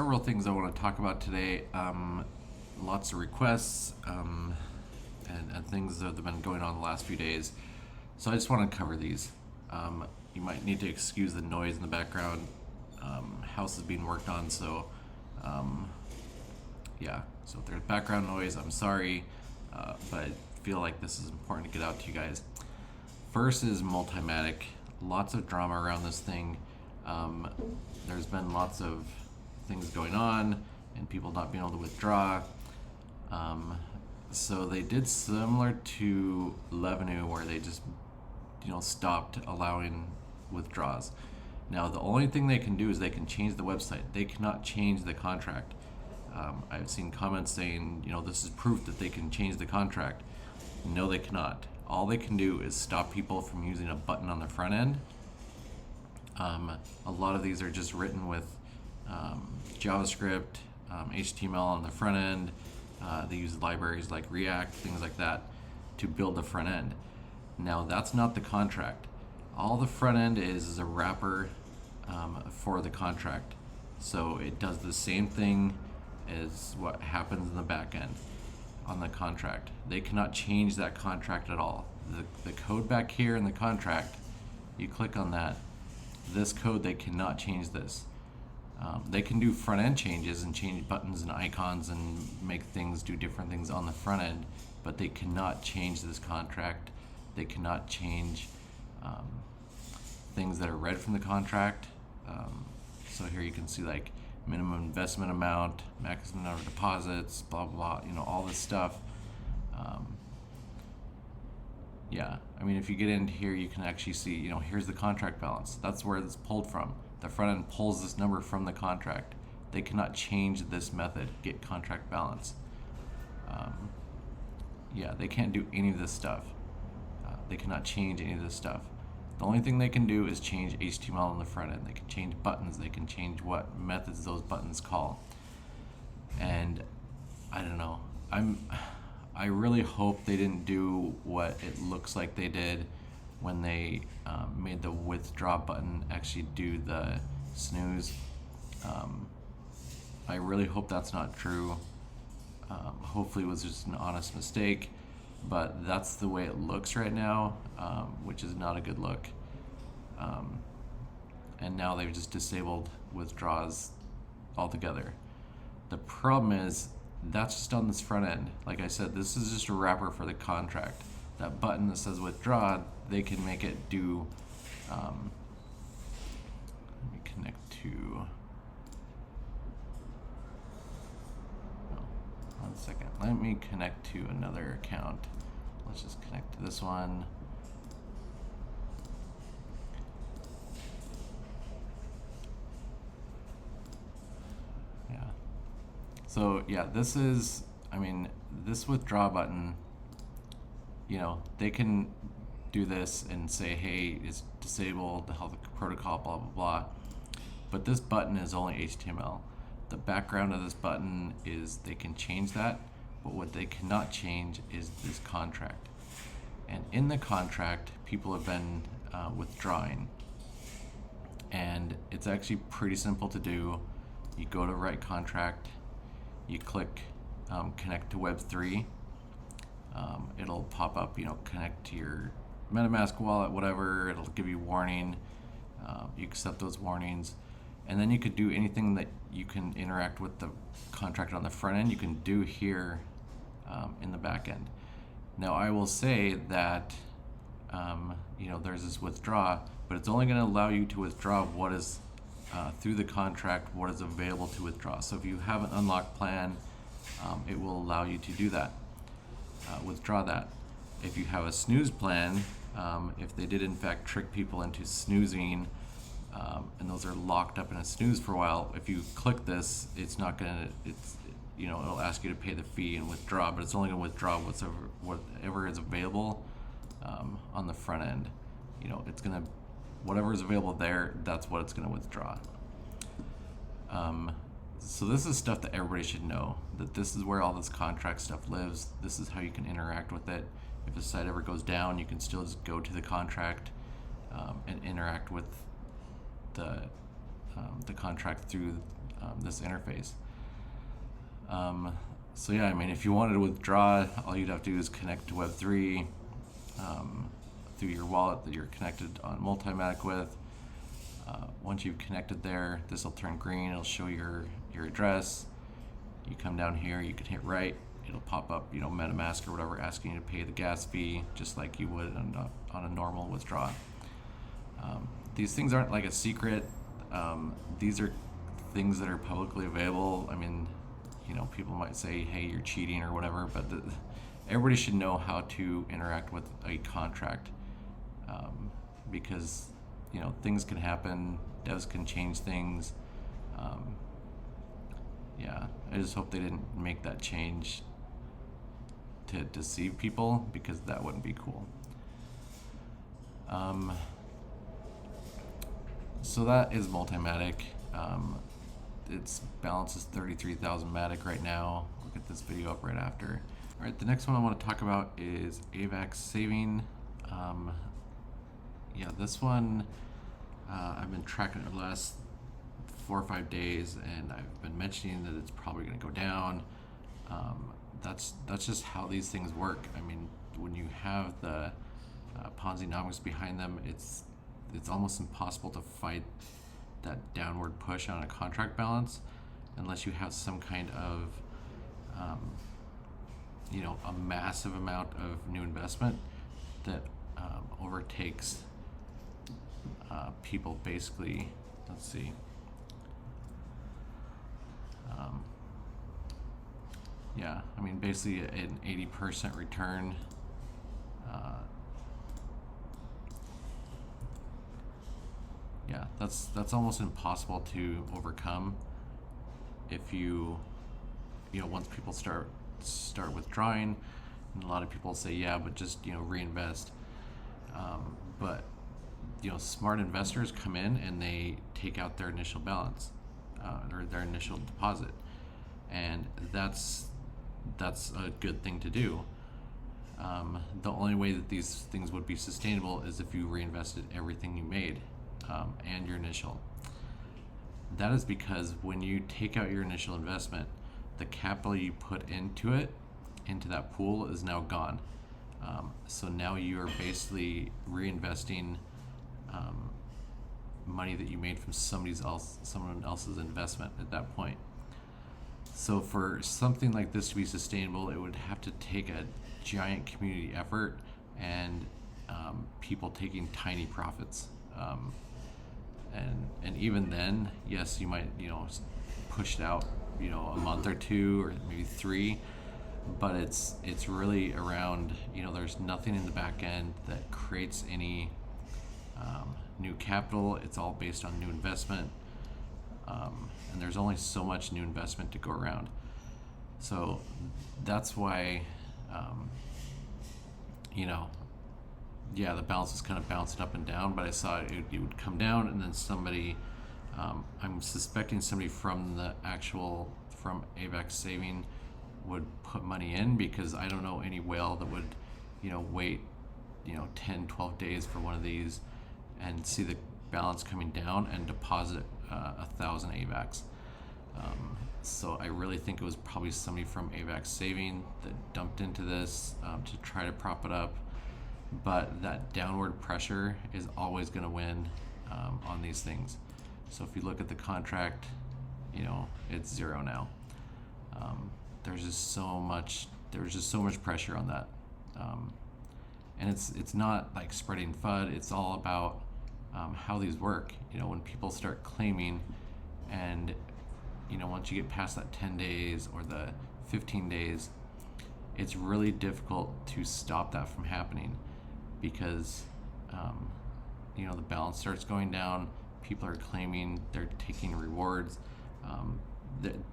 several things I want to talk about today. Lots of requests and things that have been going on the last few days. So I just want to cover these. You might need to excuse the noise in the background. House is being worked on, so yeah. So if there's background noise, I'm sorry, but I feel like this is important to get out to you guys. First is MultiMatic. Lots of drama around this thing. There's been lots of things going on and people not being able to withdraw. So they did similar to Revenue, where they just stopped allowing withdrawals. Now the only thing they can do is they can change the website. They cannot change the contract. I've seen comments saying, this is proof that they can change the contract. No, they cannot. All they can do is stop people from using a button on the front end. A lot of these are just written with JavaScript, HTML on the front end. They use libraries like React, things like that, to build the front end. Now that's not the contract. All the front end is a wrapper for the contract. So it does the same thing as what happens in the back end on the contract. They cannot change that contract at all. The code back here in the contract, you click on that, this code, they cannot change this. They can do front end changes and change buttons and icons and make things do different things on the front end, but they cannot change this contract. They cannot change things that are read from the contract. So here you can see like minimum investment amount, maximum number of deposits, blah blah blah, all this stuff. Yeah, I mean, if you get into here, you can actually see, here's the contract balance. That's where it's pulled from. The front end pulls this number from the contract. They cannot change this method, get contract balance. Yeah, they can't do any of this stuff. They cannot change any of this stuff. The only thing they can do is change HTML on the front end. They can change buttons. They can change what methods those buttons call. And I don't know. I really hope they didn't do what it looks like they did when they made the withdraw button actually do the snooze. I really hope that's not true. Hopefully it was just an honest mistake, but that's the way it looks right now, which is not a good look. And now they've just disabled withdraws altogether. The problem is that's just on this front end. Like I said, this is just a wrapper for the contract. That button that says withdraw, they can make it do, let me connect to, one second, let me connect to another account. Let's just connect to this one. So yeah, this is, this withdraw button, they can do this and say, hey, it's disabled, the health protocol, blah, blah, blah. But this button is only HTML. The background of this button is, they can change that, but what they cannot change is this contract. And in the contract, people have been withdrawing. And it's actually pretty simple to do. You go to write contract, you click connect to Web3. It'll pop up, connect to your MetaMask wallet, whatever. It'll give you warning. You accept those warnings. And then you could do anything that you can interact with the contract on the front end, you can do here in the back end. Now I will say that there's this withdraw, but it's only going to allow you to withdraw what is through the contract, what is available to withdraw. So if you have an unlocked plan, it will allow you to do that, withdraw that. If you have a snooze plan, if they did in fact trick people into snoozing, and those are locked up in a snooze for a while, if you click this, it's not gonna, it'll ask you to pay the fee and withdraw, but it's only gonna withdraw whatever is available on the front end. It's gonna, whatever is available there, that's what it's gonna withdraw. So this is stuff that everybody should know, that this is where all this contract stuff lives. This is how you can interact with it. If the site ever goes down, you can still just go to the contract and interact with the contract through this interface. So yeah, I mean, if you wanted to withdraw, all you'd have to do is connect to Web3 through your wallet that you're connected on MultiMatic with. Once you've connected there, this will turn green. It'll show your address. You come down here, you can hit right. It'll pop up, MetaMask or whatever, asking you to pay the gas fee, just like you would on a normal withdrawal. These things aren't like a secret. These are things that are publicly available. I mean, people might say, hey, you're cheating or whatever, but everybody should know how to interact with a contract, because things can happen, devs can change things. Yeah, I just hope they didn't make that change to deceive people, because that wouldn't be cool. So that is MultiMatic. Its balance is 33,000 Matic right now. We'll get this video up right after. All right, the next one I want to talk about is Avax Saving. Yeah, this one I've been tracking it the last 4 or 5 days, and I've been mentioning that it's probably going to go down. That's just how these things work. I mean, when you have the Ponzi-nomics behind them, it's almost impossible to fight that downward push on a contract balance unless you have some kind of a massive amount of new investment that overtakes people basically. Let's see. Yeah, I mean, basically an 80% return. Yeah, that's almost impossible to overcome if once people start withdrawing, and a lot of people say, yeah, but just reinvest. But smart investors come in and they take out their initial balance or their initial deposit, and that's a good thing to do. The only way that these things would be sustainable is if you reinvested everything you made and your initial. That is because when you take out your initial investment, the capital you put into that pool is now gone. So now you are basically reinvesting money that you made from someone else's investment at that point. So for something like this to be sustainable, it would have to take a giant community effort and people taking tiny profits. And even then, yes, you might push it out a month or two or maybe 3, but it's really around there's nothing in the back end that creates any new capital. It's all based on new investment, and there's only so much new investment to go around. So that's why yeah, the balance is kind of bouncing up and down, but I saw it would come down, and then somebody, I'm suspecting somebody from Avax Saving would put money in, because I don't know any whale that would wait 10, 12 days for one of these and see the balance coming down and deposit 1,000 Avax. So I really think it was probably somebody from Avax Saving that dumped into this to try to prop it up. But that downward pressure is always going to win on these things. So if you look at the contract, it's 0 now. There's just so much pressure on that, and it's not like spreading FUD. It's all about how these work. When people start claiming, and once you get past that 10 days or the 15 days, it's really difficult to stop that from happening, because the balance starts going down. People are claiming, they're taking rewards.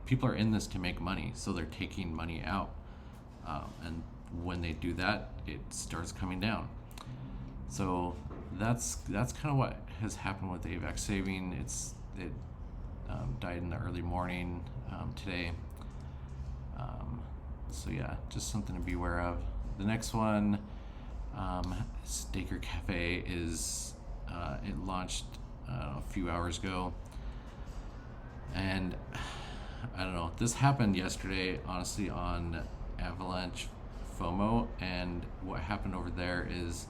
People are in this to make money, so they're taking money out, and when they do that, it starts coming down. So that's kind of what has happened with Avax Saving. It died in the early morning today. So yeah, just something to be aware of. The next one, Staker Cafe, is it launched a few hours ago. And I don't know, this happened yesterday, honestly, on Avalanche FOMO. And what happened over there is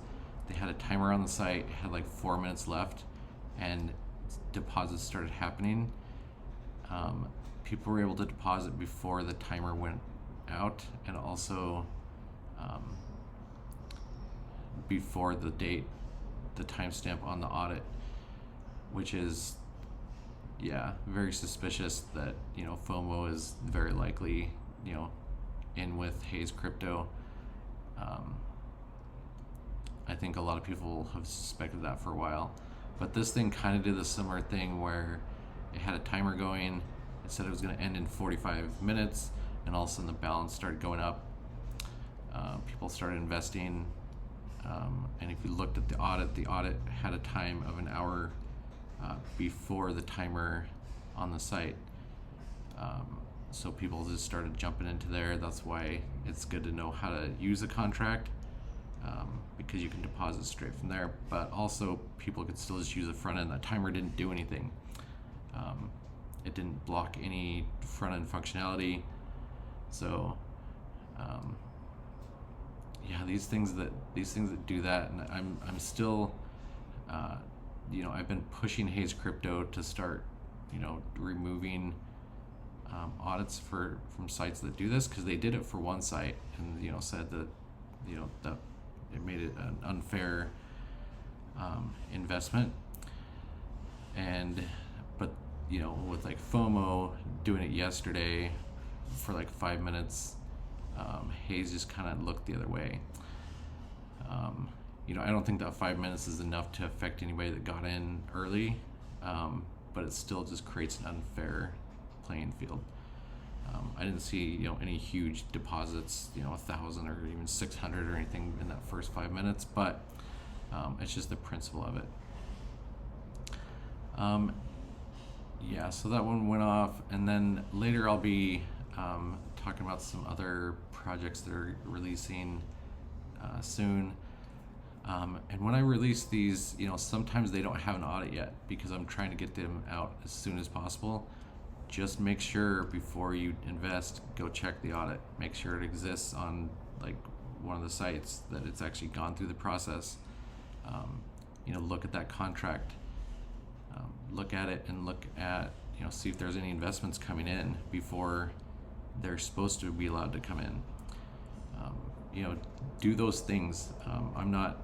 they had a timer on the site, had like 4 minutes left, and deposits started happening. People were able to deposit before the timer went out, and also before the date, the timestamp on the audit, which is, yeah, very suspicious that, FOMO is very likely, in with Hayes Crypto. I think a lot of people have suspected that for a while, but this thing kind of did a similar thing where it had a timer going. It said it was going to end in 45 minutes, and all of a sudden the balance started going up. People started investing, and if you looked at the audit had a time of an hour before the timer on the site. So people just started jumping into there. That's why it's good to know how to use a contract, because you can deposit straight from there. But also, people could still just use the front end. The timer didn't do anything. It didn't block any front end functionality. So, yeah, these things that do that, and I'm still, I've been pushing Hayes Crypto to start, removing audits from sites that do this, because they did it for one site and said that that it made it an unfair investment. But with like FOMO doing it yesterday for like 5 minutes, Hayes just kind of looked the other way. I don't think that 5 minutes is enough to affect anybody that got in early, but it still just creates an unfair playing field. I didn't see any huge deposits, 1,000 or even 600 or anything in that first 5 minutes, but it's just the principle of it. Yeah, so that one went off, and then later I'll be talking about some other projects that are releasing soon. And when I release these, sometimes they don't have an audit yet, because I'm trying to get them out as soon as possible. Just make sure before you invest, go check the audit. Make sure it exists on like one of the sites, that it's actually gone through the process. Look at that contract. Look at it and look at, see if there's any investments coming in before they're supposed to be allowed to come in. Do those things. I'm not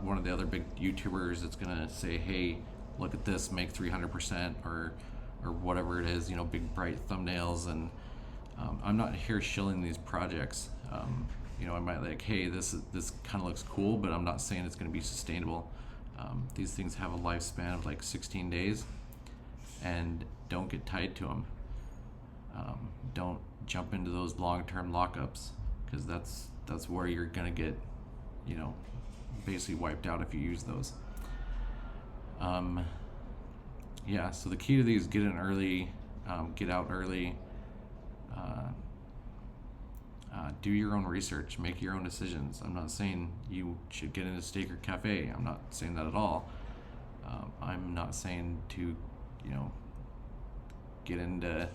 one of the other big YouTubers that's gonna say, hey, look at this, make 300% or whatever it is, big bright thumbnails. And I'm not here shilling these projects. I might like, hey, this kind of looks cool, but I'm not saying it's going to be sustainable. These things have a lifespan of like 16 days, and don't get tied to them. Don't jump into those long-term lockups, because that's where you're going to get, basically wiped out if you use those. Yeah, so the key to these: get in early, get out early, do your own research, make your own decisions. I'm not saying you should get into Steak or Cafe. I'm not saying that at all. I'm not saying to, get into,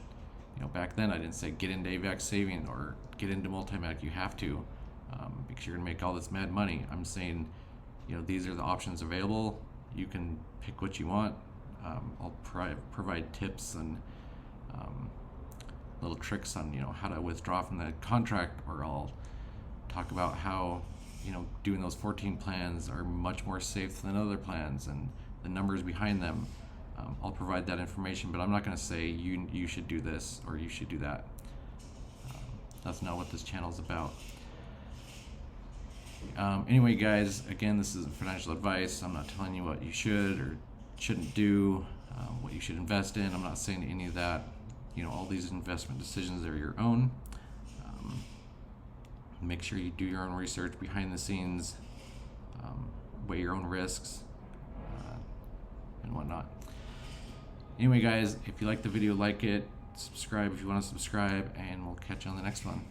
back then I didn't say get into Avax Saving or get into MultiMatic. You have to, because you're gonna make all this mad money. I'm saying, these are the options available. You can pick what you want. I'll provide tips and little tricks on how to withdraw from the contract, or I'll talk about how doing those 14 plans are much more safe than other plans and the numbers behind them. I'll provide that information, but I'm not going to say you should do this or you should do that. That's not what this channel is about. Anyway, guys, again, this isn't financial advice. I'm not telling you what you should or shouldn't do, what you should invest in. I'm not saying any of that. All these investment decisions are your own. Make sure you do your own research behind the scenes, weigh your own risks, and whatnot. Anyway, guys, if you like the video, like it, subscribe if you want to subscribe, and we'll catch you on the next one.